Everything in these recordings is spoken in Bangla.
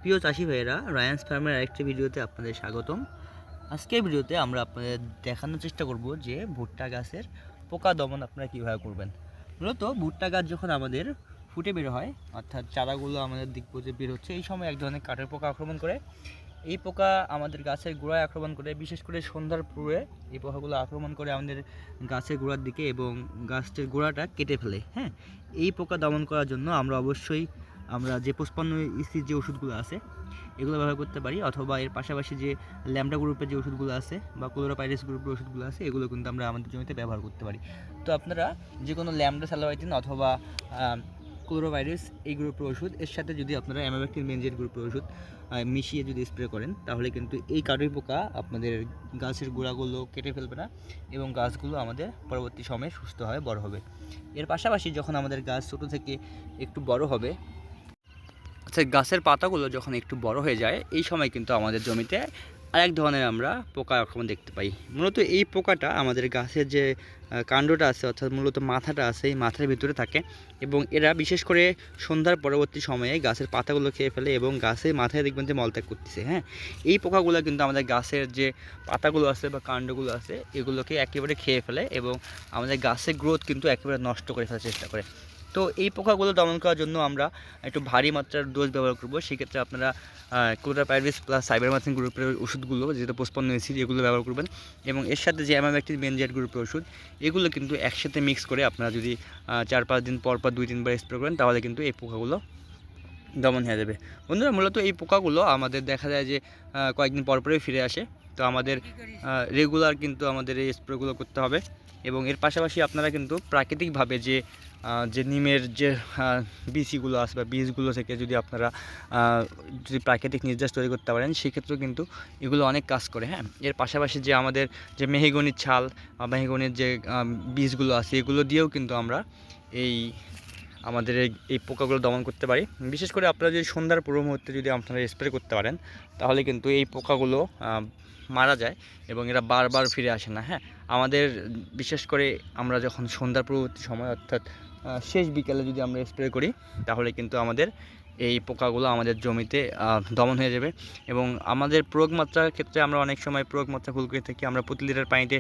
প্রিয় চাষি ভাইয়েরা, রায়ান্স ফার্মের আরেকটি ভিডিওতে আপনাদের স্বাগতম। আজকের ভিডিওতে আমরা আপনাদের দেখানোর চেষ্টা করব যে ভুট্টা গাছের পোকা দমন আপনারা কীভাবে করবেন। মূলত ভুট্টা গাছ যখন আমাদের ফুটে বের হয়, অর্থাৎ চারাগুলো আমাদের দিক পর্যন্ত বের হচ্ছে, এই সময় এক ধরনের কাঠের পোকা আক্রমণ করে। এই পোকা আমাদের গাছের গোড়ায় আক্রমণ করে, বিশেষ করে সন্ধ্যার পূর্বে এই পোকাগুলো আক্রমণ করে আমাদের গাছের গোড়ার দিকে এবং গাছের গোড়াটা কেটে ফেলে। হ্যাঁ, এই পোকা দমন করার জন্য আমরা অবশ্যই যে 55 যে ওষুধগুলো আছে এগুলো ব্যবহার করতে পারি, অথবা এর পাশাপাশি যে ল্যামডা গ্রুপের যে ওষুধগুলো আছে বা ক্লোরোপাইরিস গ্রুপের ওষুধগুলো আছে এগুলো কিন্তু আমরা আমাদের জমিতে ব্যবহার করতে পারি। তো আপনারা যে কোনো ল্যামডা স্যালোবাইটিন অথবা ক্লোরোভাইরাস এই গ্রুপের ওষুধ এর সাথে যদি আপনারা অ্যামাবেক্টিন বেনজেট গ্রুপের ওষুধ মিশিয়ে যদি স্প্রে করেন, তাহলে কিন্তু এই কাঠের পোকা আপনাদের গাছের গোড়াগুলো কেটে ফেলবে না এবং গাছগুলো আমাদের পরবর্তী সময়ে সুস্থভাবে বড় হবে। এর পাশাপাশি যখন আমাদের গাছ ছোটো থেকে একটু বড় হবে, আচ্ছা, গাছের পাতাগুলো যখন একটু বড় হয়ে যায়, এই সময় কিন্তু আমাদের জমিতে আরেক ধরনের আমরা পোকা আক্রমণ দেখতে পাই। মূলত এই পোকাটা আমাদের গাছের যে কাণ্ডটা আছে, অর্থাৎ মূলত মাথাটা আছে, এই মাথার ভিতরে থাকে এবং এরা বিশেষ করে সন্ধ্যার পরবর্তী সময়ে গাছের পাতাগুলো খেয়ে ফেলে এবং গাছের মাথায় দেখবেন যে মলত্যাগ করতেছে। হ্যাঁ, এই পোকাগুলো কিন্তু আমাদের গাছের যে পাতাগুলো আছে বা কাণ্ডগুলো আছে এগুলোকে একেবারে খেয়ে ফেলে এবং আমাদের গাছের গ্রোথ কিন্তু একেবারে নষ্ট করে ফেলার চেষ্টা করে। তো এই পোকাগুলো দমন করার জন্য আমরা একটু ভারী মাত্রার ডোজ ব্যবহার করব। সেক্ষেত্রে আপনারা ক্লোরোপাইরিস প্লাস সাইবারমেথ্রিন গ্রুপের ওষুধগুলো, যেটা 55 এসি, এগুলো ব্যবহার করবেন এবং এর সাথে যে অ্যামাবেক্টিন বেনজেট গ্রুপের ওষুধ এগুলো কিন্তু একসাথে মিক্স করে আপনারা যদি 4-5 দিন পর 2-3 বার স্প্রে করেন, তাহলে কিন্তু এই পোকাগুলো দমন হয়ে যাবে। বন্ধুরা, মূলত এই পোকাগুলো আমাদের দেখা যায় যে কয়েকদিন পরপরই ফিরে আসে। তো আমাদের রেগুলার কিন্তু আমাদের এই স্প্রেগুলো করতে হবে এবং এর পাশাপাশি আপনারা কিন্তু প্রাকৃতিকভাবে যে নিমের যে বীজগুলো আছে বা বীজগুলো থেকে যদি আপনারা যদি প্রাকৃতিক নির্যাস তৈরি করতে পারেন, সেক্ষেত্রেও কিন্তু এগুলো অনেক কাজ করে। হ্যাঁ, এর পাশাপাশি যে আমাদের যে মেহগনির ছাল বা মেহগনির যে বীজগুলো আছে এগুলো দিয়েও কিন্তু আমরা আমাদের এই পোকাগুলো দমন করতে পারি। বিশেষ করে আপনারা যদি সন্ধ্যার পূর্ব মুহূর্তে যদি আপনারা স্প্রে করতে পারেন, তাহলে কিন্তু এই পোকাগুলো মারা যায় এবং এরা বারবার ফিরে আসে না। হ্যাঁ, আমাদের বিশেষ করে আমরা যখন সন্ধ্যার পূর্ববর্তী সময়, অর্থাৎ শেষ বিকেলে যদি আমরা স্প্রে করি, তাহলে কিন্তু আমাদের এই পোকাগুলো আমাদের জমিতে দমন হয়ে যাবে। এবং আমাদের প্রয়োগ মাত্রার ক্ষেত্রে আমরা অনেক সময় প্রয়োগ মাত্রা ভুল করে থাকি। আমরা প্রতি লিটার পানিতে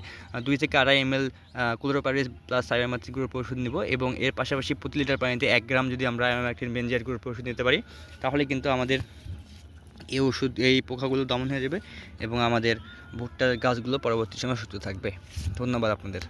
2 থেকে 2.5 ml ক্লোরোপাইরিস প্লাস সাইবারমেথ্রিন গ্রুপের ওষুধ নিব এবং এর পাশাপাশি প্রতি লিটার পানিতে 1 গ্রাম যদি আমরা অ্যামাবেক্টিন বেনজেট গ্রুপের ওষুধ নিতে পারি, তাহলে কিন্তু আমাদের এই পোকাগুলো দমন হয়ে যাবে এবং আমাদের ভুট্টার গাছগুলো পরবর্তী সময় সুস্থ থাকবে। ধন্যবাদ আপনাদের।